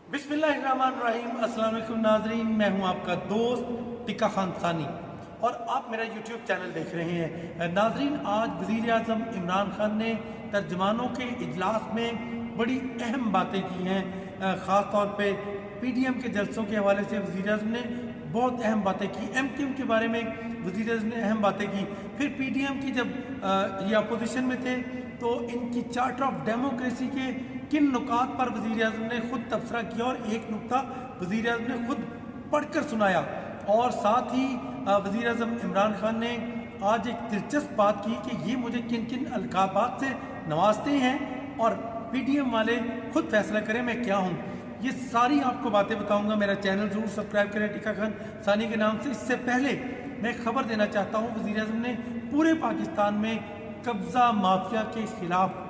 बिस्मिल्लाहिर्रहमानिर्रहीम। अस्सलाम वालेकुम नाजरीन, मैं हूं आपका दोस्त टिक्का खान सानी और आप मेरा यूट्यूब चैनल देख रहे हैं। नाजरीन, आज वज़ीर आज़म इमरान खान ने तर्जमानों के इजलास में बड़ी अहम बातें की हैं। ख़ास तौर पे PDM के जलसों के हवाले से वज़ीर आज़म ने बहुत अहम बातें की। MQM के बारे में वज़ीर आज़म ने अहम बातें की। फिर PDM की जब ये अपोजिशन में थे तो इनकी चार्टर ऑफ डेमोक्रेसी के किन नुकात पर वज़ीर आज़म ने खुद तबसरा किया और एक नुक्ता वज़ीर आज़म ने खुद पढ़कर सुनाया। और साथ ही वज़ीर आज़म इमरान खान ने आज एक दिलचस्प बात की कि ये मुझे किन किन अलकाबात से नवाजते हैं और PDM वाले खुद फैसला करें मैं क्या हूँ। ये सारी आपको बातें बताऊंगा। मेरा चैनल ज़रूर सब्सक्राइब करें टिक्का खान सानी के नाम से। इससे पहले मैं खबर देना चाहता हूँ, वज़ीर आज़म ने पूरे पाकिस्तान में कब्ज़ा माफिया के खिलाफ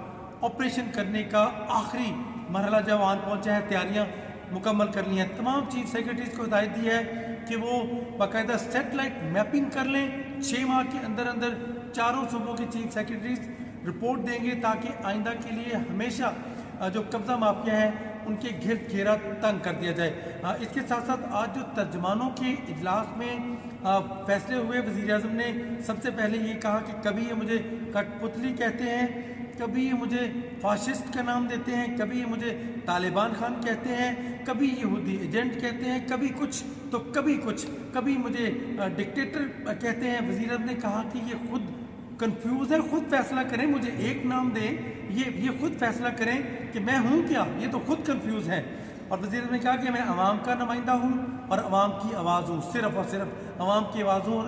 ऑपरेशन करने का आखिरी मरहला जब आन पहुँचा है, तैयारियाँ मुकम्मल कर ली हैं। तमाम चीफ सेक्रेटरीज को हिदायत दी है कि वो बाकायदा सेटेलाइट मैपिंग कर लें। 6 माह के अंदर अंदर चारों सूबों के चीफ सेक्रेटरीज रिपोर्ट देंगे ताकि आइंदा के लिए हमेशा जो कब्ज़ा माफिया है उनके घेरा तंग कर दिया जाए। इसके साथ साथ आज जो तर्जमानों के इजलास में फैसले हुए, वज़ीर आज़म ने सबसे पहले ये कहा कि कभी ये मुझे कठपुतली कहते हैं, कभी ये मुझे फाशिस्ट का नाम देते हैं, कभी ये मुझे तालिबान खान कहते हैं, कभी यहूदी एजेंट कहते हैं, कभी कुछ तो कभी कुछ, कभी मुझे डिक्टेटर कहते हैं। वज़ीर आज़म ने कहा कि ये खुद कंफ्यूज है, खुद फैसला करें, मुझे एक नाम दें, ये खुद फैसला करें कि मैं हूँ क्या, ये तो खुद कंफ्यूज है। और वज़ीर ने कहा कि मैं अवाम का नुमाइंदा हूँ और अवाम की आवाज़ हूँ, सिर्फ़ और सिर्फ अवाम की आवाज़ हूँ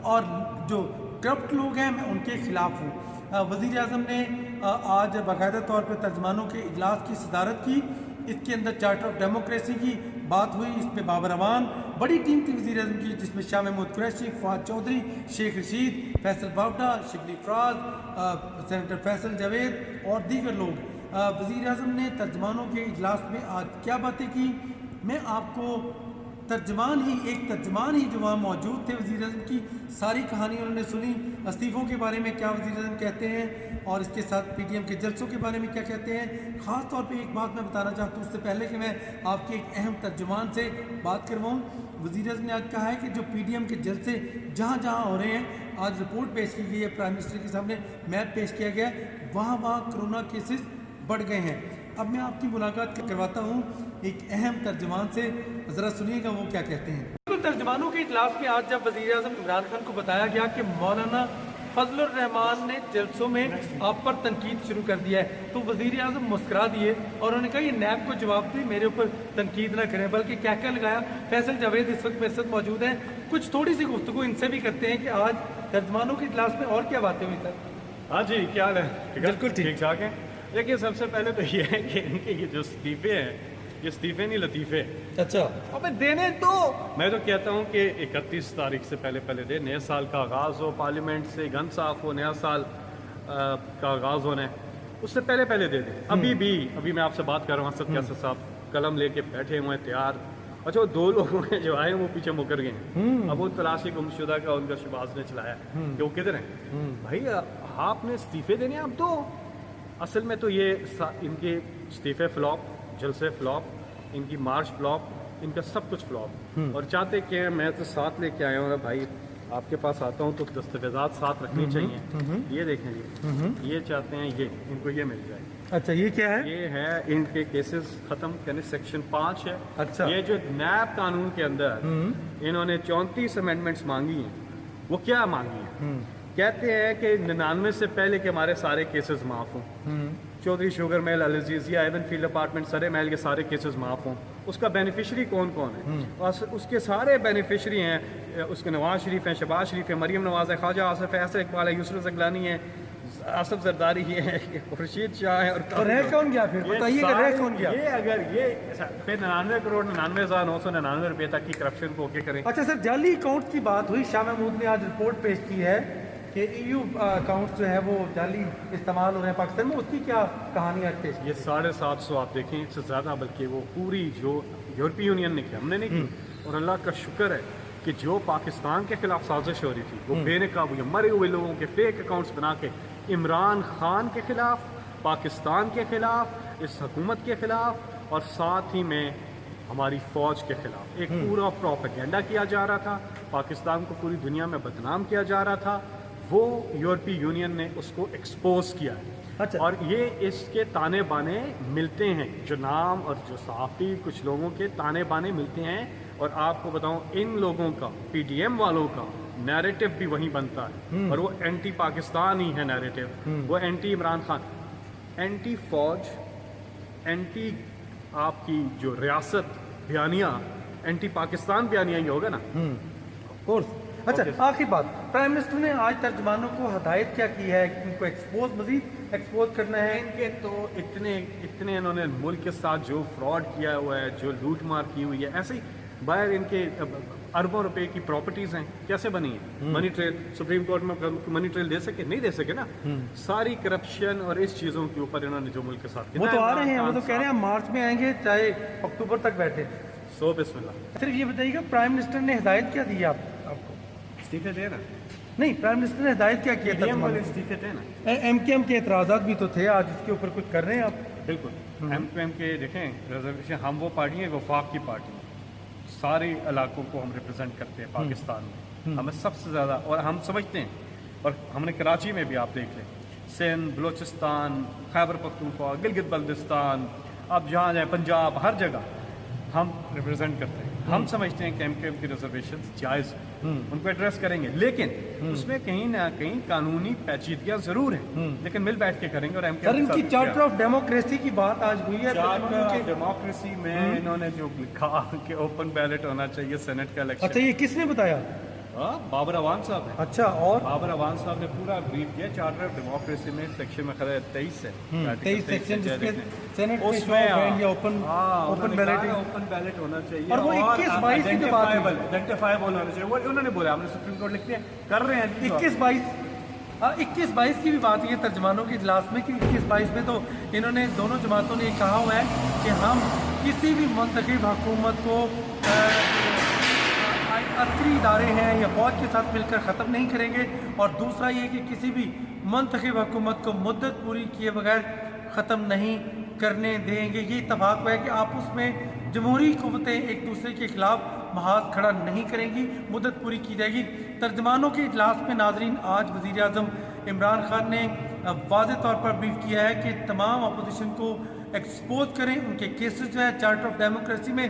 और जो करप्ट लोग हैं मैं उनके खिलाफ हूँ। वज़ीर आज़म ने आज बाकायदा तौर पर तर्जमानों के इजलास की सदारत की। इसके अंदर चार्टर ऑफ डेमोक्रेसी की बात हुई, इसमें बाबर अवान बड़ी टीम थी वज़ीर आज़म की, जिसमें शाह महमूद कुरैशी, फवाद चौधरी, शेख रशीद, फैसल बावडा, शिबली फराज, सेनेटर फैसल जावेद और दीगर लोग। वज़ीर आज़म ने तर्जमानों के इजलास में आज क्या बातें की, मैं आपको एक तर्जमान ही जो वहाँ मौजूद थे वज़ीर आज़म की सारी कहानी उन्होंने सुनी। इस्तीफ़ों के बारे में क्या वज़ीर आज़म कहते हैं और इसके साथ PDM के जलसों के बारे में क्या कहते हैं। ख़ास तौर पे एक बात मैं बताना चाहता हूँ उससे पहले कि मैं आपके एक अहम तर्जुमान से बात करवाऊँ। वज़ीर आज़म ने आज कहा है कि जो PDM के जलसे जहाँ जहाँ हो रहे हैं, आज रिपोर्ट पेश की गई है, प्राइम मिनिस्टर के सामने मैप पेश किया गया, वहाँ कोरोना केसेस बढ़ गए हैं। अब मैं आपकी मुलाकात करवाता हूँ एक अहम तर्जुमान से, ज़रा सुनिएगा वो क्या कहते हैं। बिल्कुल, तर्जुमानों के इजलास में आज जब वज़ीर आज़म इमरान खान को बताया गया कि मौलाना फजलुर रहमान ने जलसों में आप पर तनकीद शुरू कर दिया है, तो वज़ीर आज़म मुस्कुरा दिए और उन्होंने कहा ये नैब को जवाब दी, मेरे ऊपर तनकीद ना करें। बल्कि क्या क्या लगाया। फैसल जावेद इस वक्त मेरे साथ मौजूद हैं, कुछ थोड़ी सी गुफ्तगू इनसे भी करते हैं कि आज तर्जुमानों के इजलास में और क्या बातें हुई सर। हाँ जी, क्या हाल है? बिल्कुल ठीक ठाक है। देखिए, सबसे पहले तो ये है कि इनके ये जो इस्तीफे हैं, ये इस्तीफे नहीं लतीफ़े। अच्छा, अबे देने तो मैं तो कहता हूँ कि 31 तारीख से पहले दे, नए साल का आगाज़ हो, पार्लियामेंट से गन साफ हो, नया साल का आगाज़ होना है, उससे पहले दे दें। अभी मैं आपसे बात कर रहा हूँ, असद कैसर साहब कलम लेके बैठे हुए हैं तैयार। अच्छा, वो 2 लोग हैं जो आए वो पीछे मुकर गए हैं। अब वो तलाशी गुमशुदा का उनका शहबाज ने चलाया कि वो किधर हैं। भाई आपने इस्तीफे देने, आप दो। असल में तो ये इनके इस्तीफे फ्लॉप, जलसे फ्लॉप, इनकी मार्च फ्लॉप, इनका सब कुछ फ्लॉप। और चाहते कि मैं तो साथ लेके आया हूँ भाई, आपके पास आता हूँ तो दस्तावेजात साथ रखनी चाहिए। ये देखें जी, ये चाहते हैं ये इनको ये मिल जाए। अच्छा, ये क्या है? ये है इनके केसेस खत्म करने, सेक्शन 5 है। अच्छा, ये जो नैब कानून के अंदर इन्होंने 34 अमेंडमेंट्स मांगी हैं, वो क्या मांगी है? कहते हैं कि 99 से पहले के हमारे सारे केसेस माफ़ हों। चौधरी शुगर महल, अल अजीज़िया, एवन फील्ड अपार्टमेंट, सरे महल के सारे केसेस माफ़ हों। उसका बेनिफिशरी कौन कौन है? और उसके सारे बेनिफिशरी हैं, उसके नवाज शरीफ हैं, शहबाज शरीफ है, मरीम नवाज है, ख्वाजा आसिफ है, ऐसा इकबाल है, यूसुफ ज़गलानी है, आसिफ जरदारी है, खुर्शीद शाह है। और रह कौन गया फिर? बताइए, रह कौन गया? ये अगर ये फिर 99,99,999 रुपये तक की करप्शन को करें। अच्छा सर, जाली अकाउंट की बात हुई। शाह महमूद ने आज रिपोर्ट पेश की है कि EU अकाउंट जो है वो जाली इस्तेमाल हो रहे हैं पाकिस्तान में, उसकी क्या कहानी आज पेश की? ये 750 आप देखें, इससे ज़्यादा, बल्कि वो पूरी जो यूरोपीय यूनियन ने किया, हमने नहीं की। और अल्लाह का शुक्र है कि जो पाकिस्तान के खिलाफ साजिश हो रही थी, वो बेनकाब मरे हुए लोगों के फेक अकाउंट्स बना के इमरान खान के खिलाफ, पाकिस्तान के खिलाफ, इस हुकूमत के खिलाफ اور ساتھ ہی میں ہماری فوج کے خلاف ایک پورا پروپیگنڈا کیا جا رہا تھا، پاکستان کو پوری دنیا میں بدنام کیا جا رہا تھا، وہ یورپی یونین نے اس کو ایکسپوز کیا ہے۔ اچھا، اور یہ اس کے تانے بانے ملتے ہیں، جو نام اور جو صحافی کچھ لوگوں کے تانے بانے ملتے ہیں، اور آپ کو بتاؤں ان لوگوں کا پی ڈی ایم والوں کا نیریٹو بھی وہیں بنتا ہے، اور وہ اینٹی پاکستان ہی ہے نیریٹو، وہ اینٹی عمران خان، اینٹی فوج، اینٹی آپ کی جو ریاست بیانیہ، اینٹی پاکستان بیانیہ ہی ہوگا نا۔ کورس۔ اچھا، آخری بات، پرائم منسٹر نے آج ترجمانوں کو ہدایت کیا کی ہے کہ ان کو مزید ایکسپوز کرنا ہے؟ ان کے تو اتنے انہوں نے ملک کے ساتھ جو فراڈ کیا ہوا ہے، جو لوٹ مار کی ہوئی ہے، ایسے ہی باہر ان کے اربوں روپے کی پراپرٹیز ہیں، کیسے بنی ہیں؟ منی ٹریل سپریم کورٹ میں منی ٹریل دے سکے؟ نہیں دے سکے نا۔ ساری کرپشن اور اس چیزوں کے اوپر انہوں نے جو ملک کے ساتھ، وہ تو آ رہے ہیں، وہ تو کہہ رہے ہیں مارچ میں آئیں گے چاہے اکتوبر تک بیٹھے۔ سو بسم اللہ۔ صرف یہ بتائیے گا پرائم منسٹر نے ہدایت کیا دی ہے آپ کو؟ استعفے دے نا، نہیں، پرائم منسٹر نے ہدایت کیا کیا تھا؟ استعفے دے نا۔ ایم کیو ایم کے اعتراضات بھی تو تھے، آج اس کے اوپر کچھ کر رہے ہیں آپ؟ بالکل، ایم کیو ایم کے دیکھیں ریزرویشن، ہم وہ پارٹی ہیں وفاق کی پارٹی، سارے علاقوں کو ہم ریپرزینٹ کرتے ہیں پاکستان میں، ہمیں سب سے زیادہ، اور ہم سمجھتے ہیں، اور ہم نے کراچی میں بھی آپ دیکھ لیں، سندھ، بلوچستان، خیبر پختونخوا، گلگت بلتستان، اب جہاں جائیں پنجاب، ہر جگہ ہم ریپرزینٹ کرتے ہیں۔ ہم سمجھتے ہیں کہ ایم کیو ایم کی ریزرویشن جائز ہیں، ان کو ایڈریس کریں گے، لیکن اس میں کہیں نہ کہیں قانونی پیچیدگیاں ضرور ہیں، لیکن مل بیٹھ کے کریں گے۔ اور ایم کیو سر، ان کی چارٹر آف ڈیموکریسی کی بات آج ہوئی ہے، چارٹر آف ڈیموکریسی میں انہوں نے جو لکھا کہ اوپن بیلٹ ہونا چاہیے سینٹ کا الیکشن۔ اچھا، یہ کس نے بتایا؟ بابر اوان صاحب نے۔ اچھا، اور بابر اوان صاحب نے پورا بریف کیا چارٹر آف ڈیموکریسی میں، سیکشن میں خرید 23 ہے، 23 سیکشن، جس میں سینٹ اس میں اوپن بیلٹ ہونا چاہیے، اور وہ 21-22 کی جو بات ہے، آئیڈینٹیفائیبل ہونا چاہیے، وہ انہوں نے بولا، ہم نے سپریم کورٹ لکھتے ہیں، کر رہے ہیں 21-22 کی بھی بات ہے ترجمانوں کے اجلاس میں، کہ 21-22 میں تو انہوں نے دونوں جماعتوں نے یہ کہا ہوا ہے کہ ہم کسی بھی منتخب حکومت کو عسکری ادارے ہیں یا فوج کے ساتھ مل کر ختم نہیں کریں گے، اور دوسرا یہ کہ کسی بھی منتخب حکومت کو مدت پوری کیے بغیر ختم نہیں کرنے دیں گے۔ یہ اتفاق ہوا ہے کہ آپس میں جمہوری قوتیں ایک دوسرے کے خلاف محاذ کھڑا نہیں کریں گی، مدت پوری کی جائے گی۔ ترجمانوں کے اجلاس میں ناظرین آج وزیر اعظم عمران خان نے واضح طور پر بریف کیا ہے کہ تمام اپوزیشن کو ایکسپوز کریں، ان کے کیسز جو ہیں چارٹر آف ڈیموکریسی میں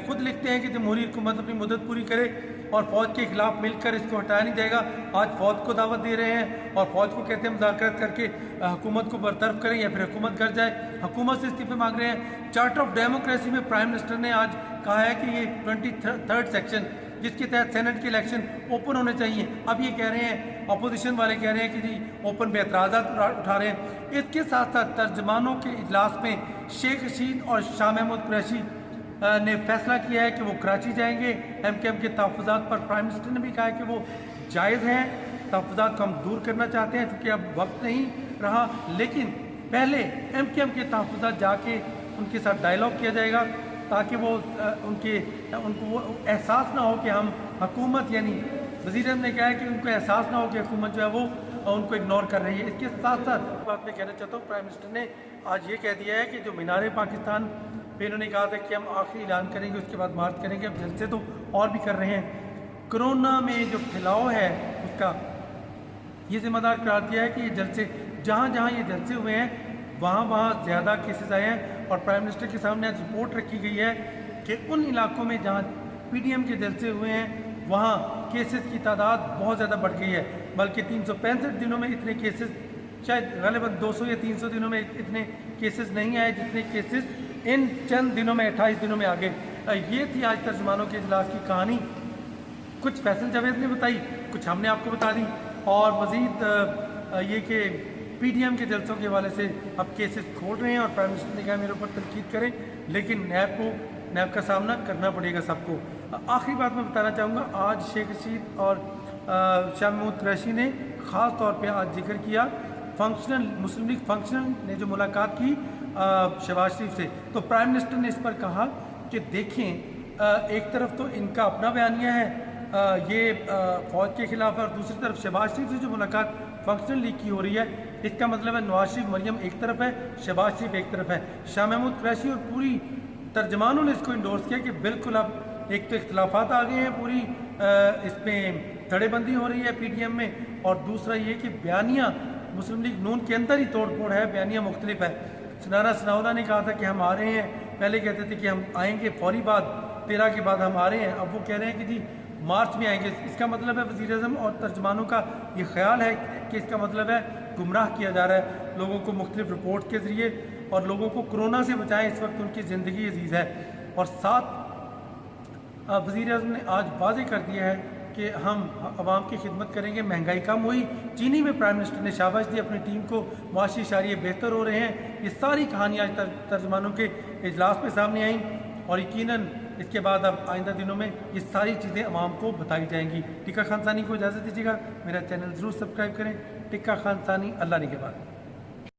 خود لکھتے ہیں کہ جمہوری حکومت اپنی مدت پوری کرے اور فوج کے خلاف مل کر اس کو ہٹایا نہیں جائے گا۔ آج فوج کو دعوت دے رہے ہیں اور فوج کو کہتے ہیں مذاکرات کر کے حکومت کو برطرف کریں یا پھر حکومت گر جائے، حکومت سے استعفے مانگ رہے ہیں۔ چارٹر آف ڈیموکریسی میں پرائم منسٹر نے آج کہا ہے کہ یہ 23rd سیکشن جس کے تحت سینٹ کے الیکشن اوپن ہونے چاہیے، اب یہ کہہ رہے ہیں، اپوزیشن والے کہہ رہے ہیں کہ جی اوپن پہ اعتراضات اٹھا رہے ہیں۔ اس کے ساتھ ساتھ ترجمانوں کے اجلاس میں شیخ رشید اور شاہ محمود قریشی نے فیصلہ کیا ہے کہ وہ کراچی جائیں گے۔ ایم کیو ایم کے تحفظات پر پرائم منسٹر نے بھی کہا ہے کہ وہ جائز ہیں، تحفظات کو ہم دور کرنا چاہتے ہیں کیونکہ اب وقت نہیں رہا، لیکن پہلے ایم کیو ایم کے تحفظات جا کے ان کے ساتھ ڈائلاگ کیا جائے گا تاکہ وہ ان کو وہ احساس نہ ہو کہ ہم حکومت، یعنی وزیر اعظم نے کہا ہے کہ ان کو احساس نہ ہو کہ حکومت جو ہے وہ ان کو اگنور کر رہی ہے۔ اس کے ساتھ ساتھ بات میں کہنا چاہتا ہوں، پرائم منسٹر نے آج یہ کہہ دیا ہے کہ جو مینار پاکستان پہ انہوں نے کہا تھا کہ ہم آخری اعلان کریں گے، اس کے بعد مارچ کریں گے، اب جلسے تو اور بھی کر رہے ہیں۔ کرونا میں جو پھیلاؤ ہے اس کا یہ ذمہ دار قرار دیا ہے کہ یہ جلسے جہاں جہاں یہ جلسے ہوئے ہیں وہاں زیادہ کیسز آئے ہیں، اور پرائم منسٹر کے سامنے آج رپورٹ رکھی گئی ہے کہ ان علاقوں میں جہاں پی ڈی ایم کے جلسے ہوئے ہیں وہاں کیسز کی تعداد بہت زیادہ بڑھ گئی ہے، بلکہ 365 دنوں میں اتنے کیسز، شاید غالباً 200 یا 300 دنوں میں اتنے کیسز نہیں آئے جتنے کیسز ان چند دنوں میں 28 دنوں میں آگے۔ یہ تھی آج ترجمانوں کے اجلاس کی کہانی، کچھ فیصل جاوید نے بتائی، کچھ ہم نے آپ کو بتا دی، اور مزید یہ کہ پی ڈی ایم کے جلسوں کے حوالے سے اب کیسز کھول رہے ہیں، اور پرائم منسٹر نے کہا میرے اوپر تنقید کریں لیکن نیب کا سامنا کرنا پڑے گا سب کو۔ آخری بات میں بتانا چاہوں گا، آج شیخ رشید اور شاہ محمود قریشی نے خاص طور پہ آج ذکر کیا مسلم لیگ فنکشنل نے جو ملاقات کی شہباز شریف سے، تو پرائم منسٹر نے اس پر کہا کہ دیکھیں ایک طرف تو ان کا اپنا بیانیہ ہے یہ فوج کے خلاف ہے، اور دوسری طرف شہباز شریف سے جو ملاقات فنکشنل لیگ کی ہو رہی ہے इसका मतलब है नवाज शरीफ मरियम एक तरफ है, शहबाज शरीफ एक तरफ है। शाह महमूद कुरैशी और पूरी तर्जमानों ने इसको इंडोर्स किया कि बिल्कुल अब एक तो इख्तलाफात आ गए हैं, पूरी इसमें धड़ेबंदी हो रही है PTM में, और दूसरा ये कि बयानिया मुस्लिम लीग नून के अंदर ही तोड़ फोड़ है, बयानिया मुख्तलिफ है। सनारा सनाउल्लाह ने कहा था कि हम आ रहे हैं, पहले कहते थे कि हम आएंगे फौरी बाद 13 के बाद हम आ रहे हैं, अब वो कह रहे हैं कि जी मार्च में आएंगे। इसका मतलब है वज़ीर आज़म और तर्जमानों का ये ख्याल है कि इसका मतलब है गुमराह किया जा रहा है लोगों को मुख्तलिफ रिपोर्ट के ज़रिए, और लोगों को कोरोना से बचाएं, इस वक्त उनकी ज़िंदगी अजीज़ है। और साथ वज़ीर आज़म ने आज वाज़ेह कर दिया है कि हम आवाम की खिदमत करेंगे। महंगाई कम हुई, चीनी में प्राइम मिनिस्टर ने शाबाश दी अपनी टीम को, मुआशी इशारे बेहतर हो रहे हैं। ये सारी कहानियाँ आज तर्जमानों के इजलास में सामने आईं, और यकीनन इसके बाद अब आइंदा दिनों में ये सारी चीज़ें आवाम को बताई जाएंगी। टिक्का खान सानी को इजाज़त दीजिएगा, मेरा चैनल ज़रूर सब्सक्राइब करें। टिक्का खान सानी, अल्लाह ने के बाद।